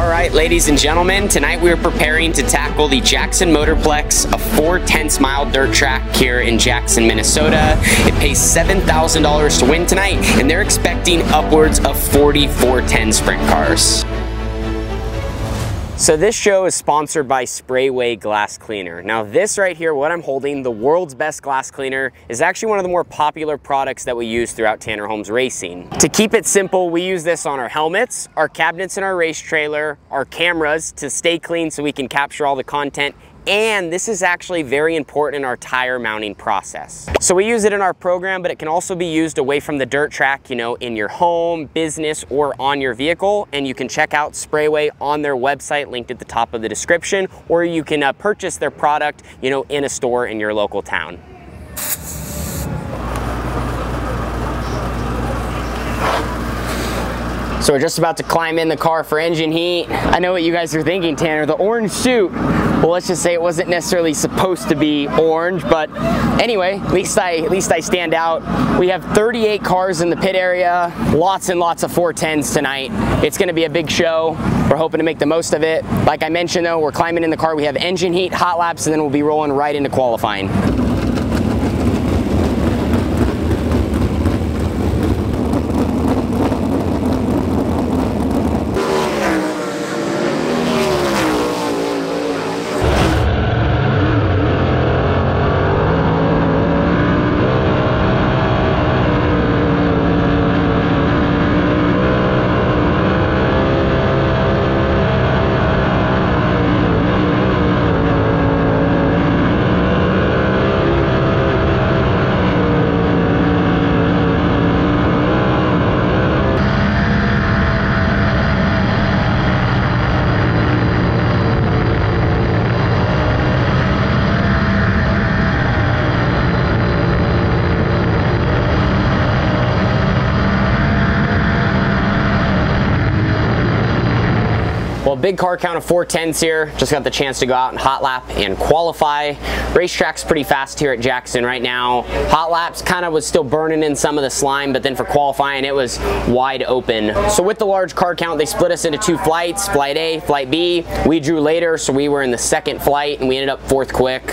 Alright, ladies and gentlemen, tonight we are preparing to tackle the Jackson Motorplex, a 4/10 mile dirt track here in Jackson, Minnesota. It pays $7,000 to win tonight, and they're expecting upwards of 40 410 sprint cars. So this show is sponsored by Sprayway Glass Cleaner. Now this right here, what I'm holding, the world's best glass cleaner, is actually one of the more popular products that we use throughout Tanner Holmes Racing. To keep it simple, we use this on our helmets, our cabinets in our race trailer, our cameras to stay clean so we can capture all the content, and this is actually very important in our tire mounting process. So we use it in our program, but it can also be used away from the dirt track, you know, in your home, business, or on your vehicle. And you can check out Sprayway on their website, linked at the top of the description, or you can purchase their product, you know, in a store in your local town. So we're just about to climb in the car for engine heat. I know what you guys are thinking, Tanner, the orange suit. Well, let's just say it wasn't necessarily supposed to be orange, but anyway, at least I stand out. We have 38 cars in the pit area, lots and lots of 410s tonight. It's gonna be a big show. We're hoping to make the most of it. Like I mentioned though, we're climbing in the car. We have engine heat, hot laps, and then we'll be rolling right into qualifying. Well, big car count of 410s here. Just got the chance to go out and hot lap and qualify. Racetrack's pretty fast here at Jackson right now. Hot laps kind of was still burning in some of the slime, but then for qualifying it was wide open. So with the large car count, they split us into two flights, flight A, flight B. We drew later, so we were in the second flight and we ended up fourth quick.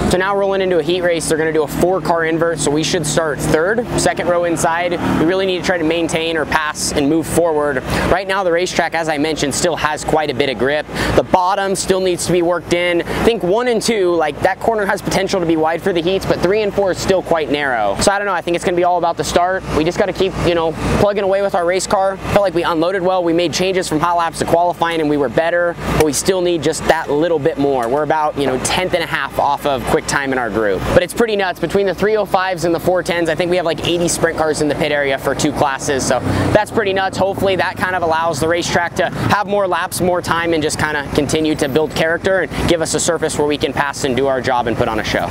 So now rolling into a heat race, they're gonna do a 4-car invert, so we should start third, second row inside. We really need to try to maintain or pass and move forward. Right now the racetrack, as I mentioned, still has quite a bit of grip. The bottom still needs to be worked in. I think 1 and 2, like that corner has potential to be wide for the heats, but 3 and 4 is still quite narrow. So I don't know, I think it's gonna be all about the start. We just gotta keep, you know, plugging away with our race car. Felt like we unloaded well. We made changes from hot laps to qualifying and we were better, but we still need just that little bit more. We're about, you know, 1/10 and a half off of quick time in our group. But it's pretty nuts. Between the 305s and the 410s, I think we have like 80 sprint cars in the pit area for 2 classes. So that's pretty nuts. Hopefully that kind of allows the racetrack to have more laps, more time, and just kind of continue to build character and give us a surface where we can pass and do our job and put on a show.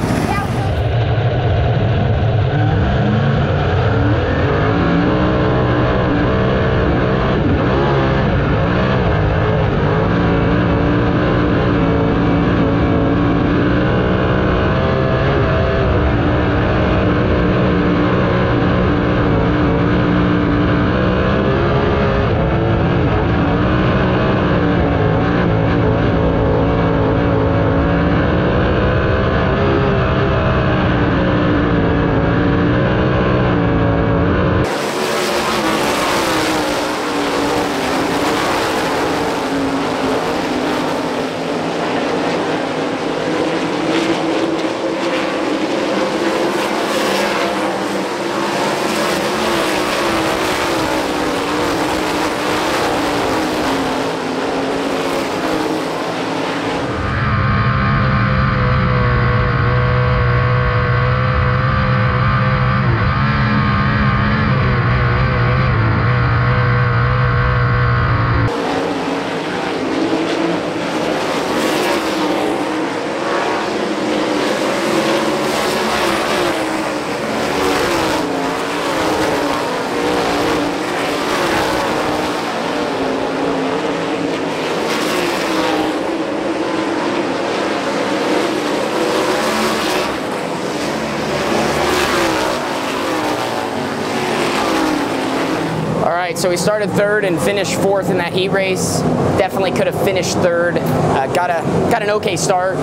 right, so we started third and finished fourth in that heat race. Definitely could have finished third. Got an okay start.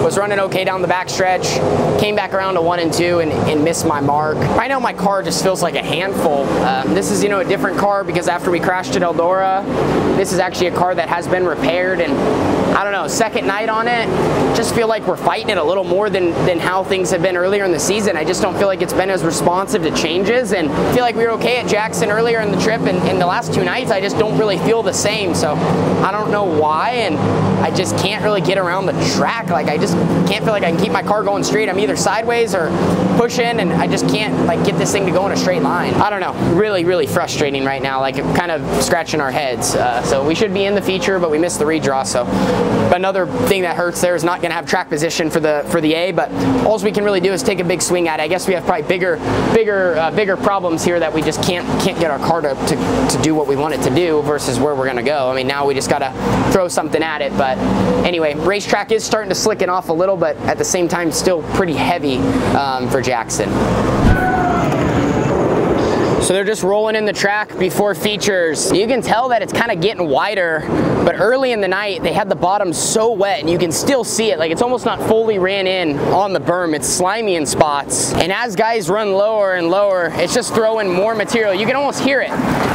Was running okay down the backstretch. Came back around to 1 and 2 and missed my mark. Right now my car just feels like a handful. This is, you know, a different car because after we crashed at Eldora, this is actually a car that has been repaired, and I don't know, second night on it, just feel like we're fighting it a little more than how things have been earlier in the season. I just don't feel like it's been as responsive to changes, and I feel like we were okay at Jackson earlier in the trip, and in the last 2 nights I just don't really feel the same. So I don't know why, and I just can't really get around the track. Like, I just can't feel like I can keep my car going straight. I'm either sideways or pushing, and I just can't like get this thing to go in a straight line. I don't know, really frustrating right now, like kind of scratching our heads. So we should be in the feature, but we missed the redraw. So another thing that hurts there is not gonna have track position for the A, but all we can really do is take a big swing at it. I guess we have probably bigger problems here that we just can't get our car to do what we want it to do versus where we're gonna go. I mean, now we just gotta throw something at it. But anyway, racetrack is starting to slicken off a little, but at the same time still pretty heavy for Jackson. So they're just rolling in the track before features. You can tell that it's kind of getting wider, but early in the night they had the bottom so wet and you can still see it. Like, it's almost not fully ran in on the berm. It's slimy in spots. And as guys run lower and lower, it's just throwing more material. You can almost hear it.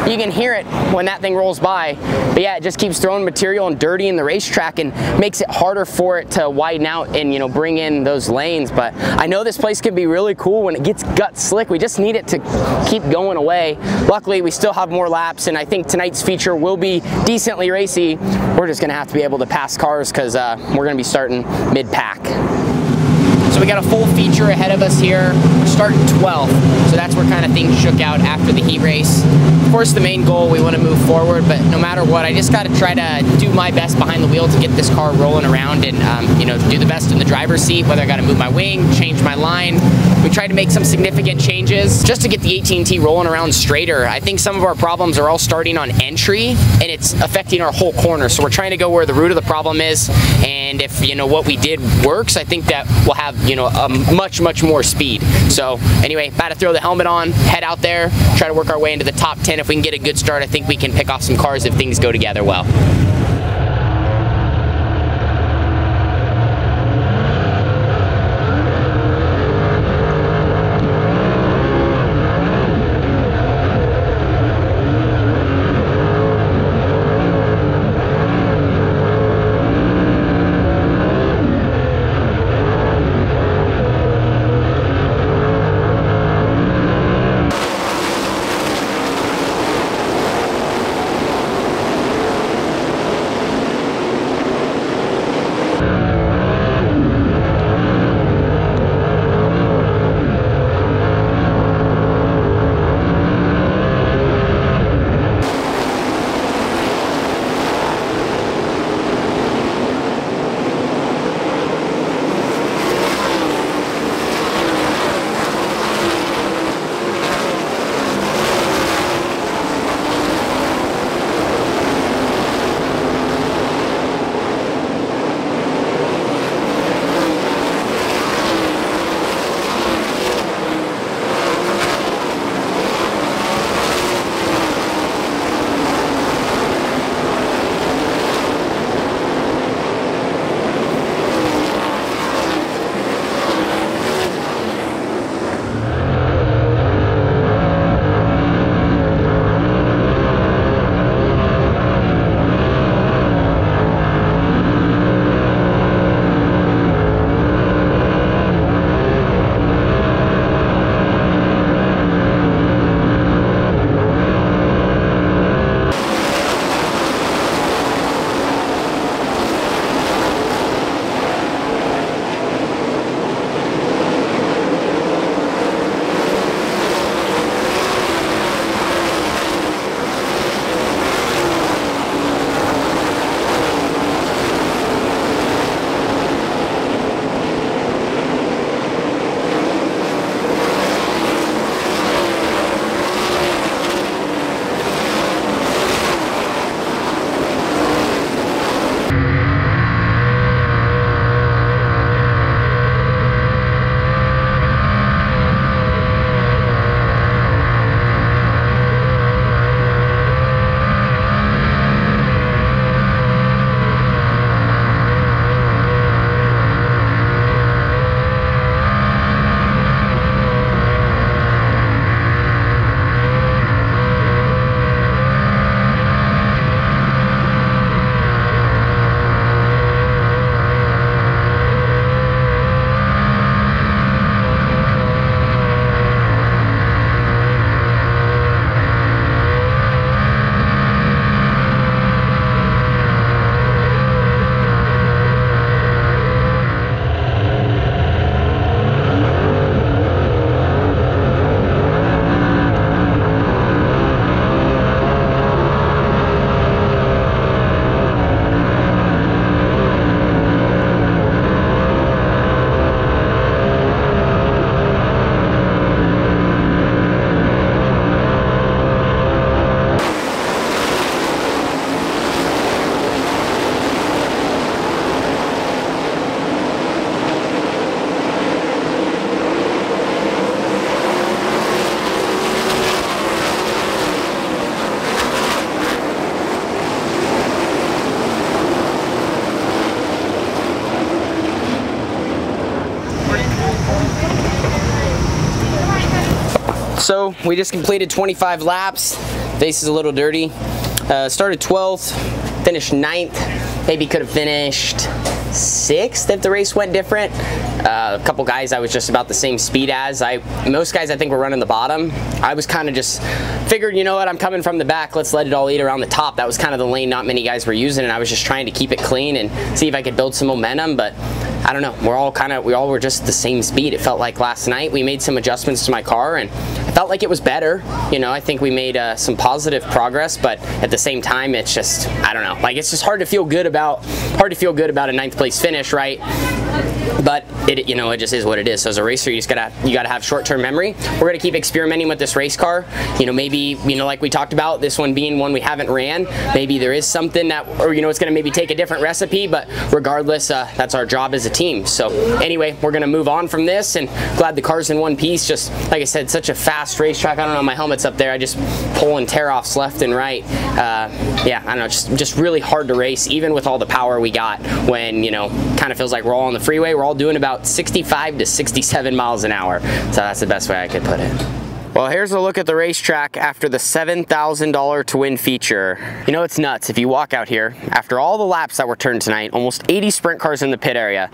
You can hear it when that thing rolls by. But yeah, it just keeps throwing material and dirty in the racetrack and makes it harder for it to widen out and, you know, bring in those lanes. But I know this place can be really cool when it gets gut slick. We just need it to keep going away. Luckily, we still have more laps, and I think tonight's feature will be decently racy. We're just gonna have to be able to pass cars because we're gonna be starting mid-pack. So we got a full feature ahead of us here. We're starting 12th, so that's where kind of things shook out after the heat race. Of course, the main goal, we want to move forward, but no matter what, I just got to try to do my best behind the wheel to get this car rolling around and you know, do the best in the driver's seat, whether I got to move my wing, change my line. We tried to make some significant changes just to get the AT&T rolling around straighter. I think some of our problems are all starting on entry, and it's affecting our whole corner. So we're trying to go where the root of the problem is, and if, you know, what we did works, I think that we'll have, you know, a much more speed. So anyway, about to throw the helmet on, head out there, try to work our way into the top 10. If we can get a good start, I think we can pick off some cars if things go together well. we just completed 25 laps. Face is a little dirty. Started 12th, finished 9th. Maybe could have finished 6th if the race went different. A couple guys I was just about the same speed as. Most guys I think were running the bottom. I was kind of just figured, you know what, I'm coming from the back, let's let it all eat around the top. That was kind of the lane not many guys were using, and I was just trying to keep it clean and see if I could build some momentum. But I don't know, we all were just the same speed. It felt like last night we made some adjustments to my car and I felt like it was better. You know, I think we made some positive progress, but at the same time, it's just, I don't know, like it's just hard to feel good about a 9th place finish, right? But it, you know, it just is what it is. So as a racer, you gotta have short-term memory. We're gonna keep experimenting with this race car. You know, maybe, you know, like we talked about, this one being one we haven't ran, maybe there is something that, or you know, it's gonna maybe take a different recipe, but regardless, that's our job as a team. So anyway, we're gonna move on from this, and glad the car's in one piece. Just like I said, such a fast racetrack. I don't know, my helmet's up there. I just pull and tear offs left and right. Yeah, I don't know, just really hard to race, even with all the power we got, when, you know, kind of feels like we're all on the freeway. We're all doing about 65 to 67 miles an hour. So that's the best way I could put it. Well, here's a look at the racetrack after the $7,000 to win feature. You know, it's nuts. If you walk out here, after all the laps that were turned tonight, almost 80 sprint cars in the pit area,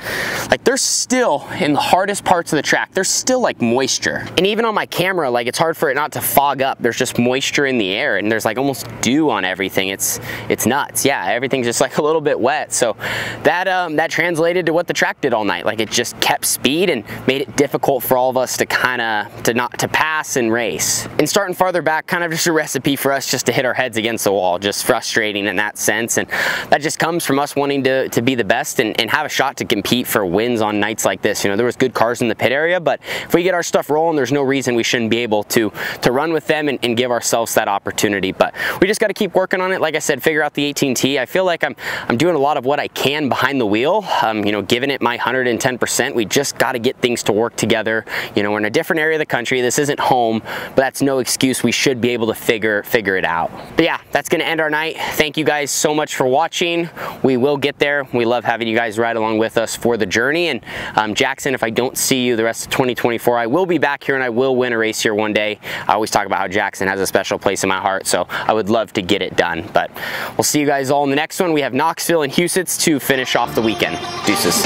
like they're still in the hardest parts of the track. There's still like moisture. And even on my camera, like it's hard for it not to fog up. There's just moisture in the air and there's like almost dew on everything. It's nuts. Yeah, everything's just like a little bit wet. So that translated to what the track did all night. Like it just kept speed and made it difficult for all of us to to pass and race. And starting farther back, kind of just a recipe for us just to hit our heads against the wall. Just frustrating in that sense, and that just comes from us wanting to be the best and have a shot to compete for wins on nights like this. You know, there was good cars in the pit area, but if we get our stuff rolling, there's no reason we shouldn't be able to run with them and give ourselves that opportunity. But we just got to keep working on it. Like I said, figure out the 18T. I feel like I'm doing a lot of what I can behind the wheel, you know, giving it my 110%. We just got to get things to work together. You know, we're in a different area of the country. This isn't home, but that's no excuse. We should be able to figure it out. But yeah, that's gonna end our night. Thank you guys so much for watching. We will get there. We love having you guys ride along with us for the journey. And Jackson, if I don't see you the rest of 2024, I will be back here and I will win a race here one day. I always talk about how Jackson has a special place in my heart, so I would love to get it done. But we'll see you guys all in the next one. We have Knoxville and Huset's to finish off the weekend. Deuces.